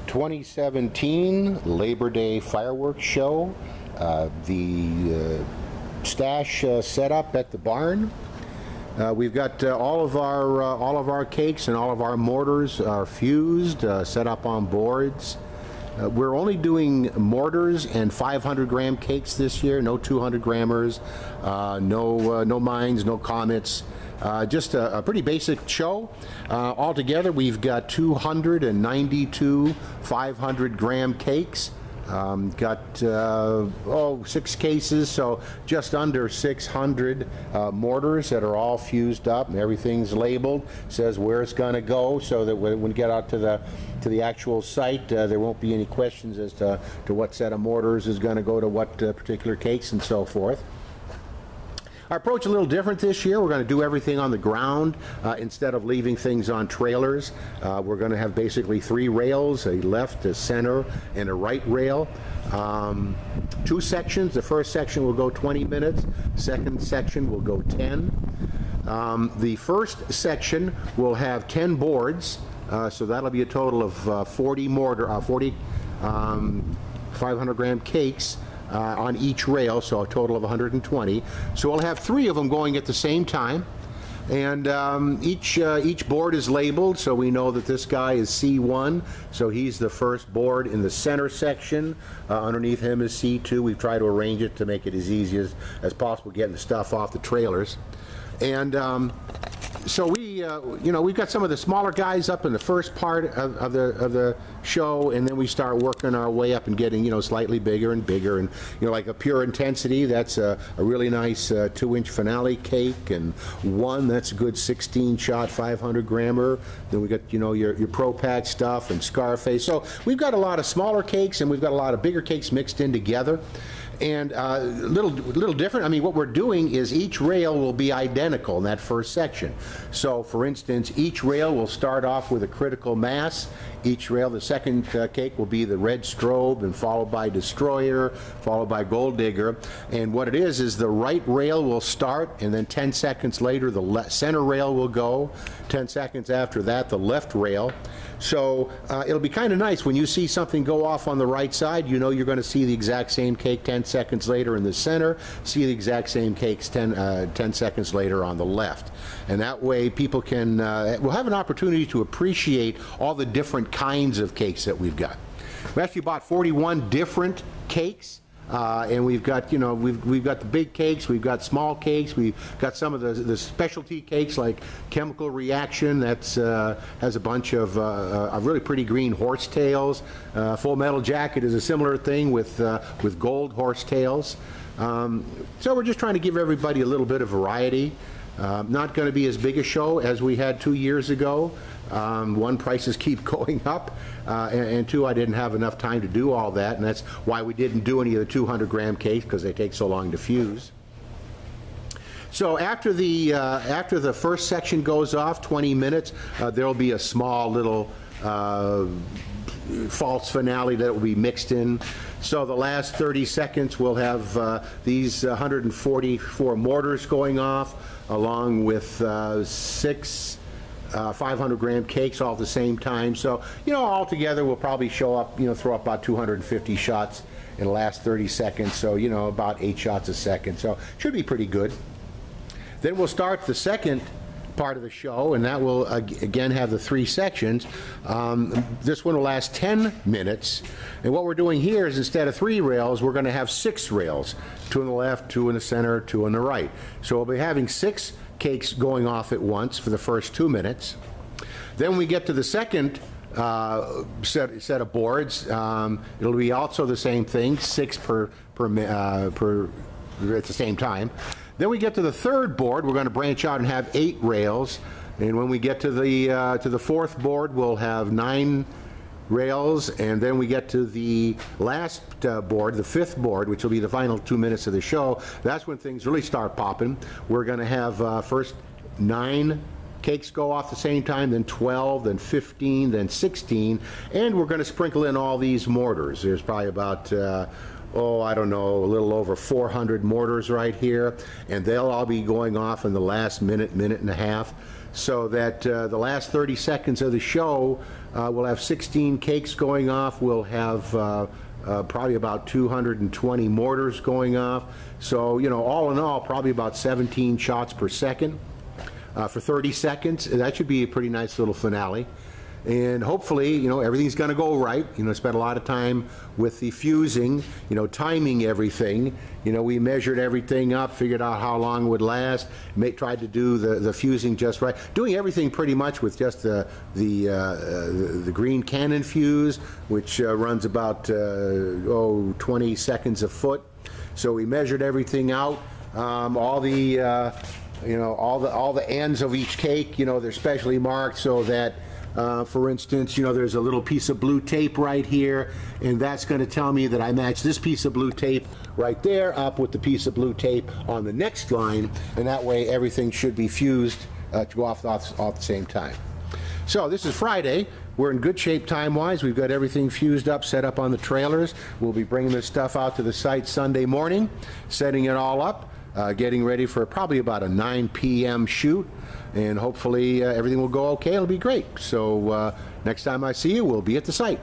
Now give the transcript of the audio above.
2017 Labor Day fireworks show. The stash set up at the barn. We've got all of our cakes and all of our mortars are fused, set up on boards. We're only doing mortars and 500-gram cakes this year. No 200-grammers, no mines, no comets. Just a pretty basic show. Altogether, we've got 292 500-gram cakes. Got 6 cases, so just under 600 mortars that are all fused up, and everything's labeled, says where it's going to go, so that when we get out to the actual site, there won't be any questions as to what set of mortars is going to go to what particular cakes and so forth. Our approach is a little different this year. We're going to do everything on the ground instead of leaving things on trailers. We're going to have basically 3 rails, a left, a center, and a right rail. 2 sections. The first section will go 20 minutes. The second section will go 10. The first section will have 10 boards, so that'll be a total of 40 500-gram cakes on each rail, so a total of 120. So we'll have 3 of them going at the same time, and each board is labeled, so we know that this guy is C1, so he's the first board in the center section. Underneath him is C2. We've tried to arrange it to make it as easy as possible getting the stuff off the trailers. And so we've got some of the smaller guys up in the first part of the show, and then we start working our way up and getting slightly bigger and bigger, and like a Pure Intensity, that's a really nice 2-inch finale cake, and one that's a good 16-shot 500-grammer. Then we got your Pro Pack stuff and Scarface. So we've got a lot of smaller cakes and we've got a lot of bigger cakes mixed in together. And a little different. I mean, what we're doing is each rail will be identical in that first section. So, for instance, each rail will start off with a critical mass. Each rail, the second cake will be the Red Strobe, and followed by Destroyer, followed by Gold Digger. And what it is the right rail will start, and then 10 seconds later the center rail will go. 10 seconds after that, the left rail. So it'll be kind of nice when you see something go off on the right side. You're going to see the exact same cake 10 seconds later in the center, see the exact same cakes 10 seconds later on the left. And that way people will have an opportunity to appreciate all the different kinds of cakes that we've got. We actually bought 41 different cakes. And we've got we've got the big cakes, we've got small cakes, we've got some of the specialty cakes like Chemical Reaction that's has a bunch of really pretty green horsetails. Full Metal Jacket is a similar thing with gold horsetails. So we're just trying to give everybody a little bit of variety. Not going to be as big a show as we had 2 years ago. 1, prices keep going up, and 2, I didn't have enough time to do all that, and that's why we didn't do any of the 200-gram cakes, because they take so long to fuse. So after the first section goes off, 20 minutes, there'll be a small little false finale that will be mixed in. So the last 30 seconds we'll have these 144 mortars going off, along with 6 500-gram cakes all at the same time. So all together we'll probably throw up about 250 shots in the last 30 seconds. So about 8 shots a second. So should be pretty good. Then we'll start the second part of the show, and that will again have the 3 sections. This one will last 10 minutes, and what we're doing here is instead of 3 rails, we're going to have 6 rails, 2 on the left, 2 in the center, 2 on the right. So we'll be having 6 cakes going off at once for the first 2 minutes. Then we get to the second set of boards. It'll be also the same thing, 6 per at the same time. Then we get to the third board. We're going to branch out and have 8 rails, and when we get to the fourth board, we'll have 9 rails, and then we get to the last board, the 5th board, which will be the final 2 minutes of the show. That's when things really start popping. We're going to have first 9 cakes go off the same time, then 12, then 15, then 16, and we're going to sprinkle in all these mortars. There's probably about I don't know, a little over 400 mortars right here, and they'll all be going off in the last minute and a half, so that the last 30 seconds of the show We'll have 16 cakes going off. We'll have probably about 220 mortars going off. So, you know, all in all, probably about 17 shots per second for 30 seconds. That should be a pretty nice little finale. And hopefully, you know, everything's going to go right. You know, spent a lot of time with the fusing, you know, timing everything. You know, we measured everything up, figured out how long it would last, tried to do the fusing just right. Doing everything pretty much with just the green cannon fuse, which runs about 20 seconds a foot. So we measured everything out. All the you know, all the ends of each cake, you know, they're specially marked so that for instance, you know, there's a little piece of blue tape right here, and that's going to tell me that I match this piece of blue tape right there up with the piece of blue tape on the next line, and that way everything should be fused to go off the same time. So this is Friday. We're in good shape time-wise. We've got everything fused up, set up on the trailers. We'll be bringing this stuff out to the site Sunday morning, setting it all up, getting ready for probably about a 9 p.m. shoot. And hopefully everything will go okay. It'll be great. So next time I see you, we'll be at the site.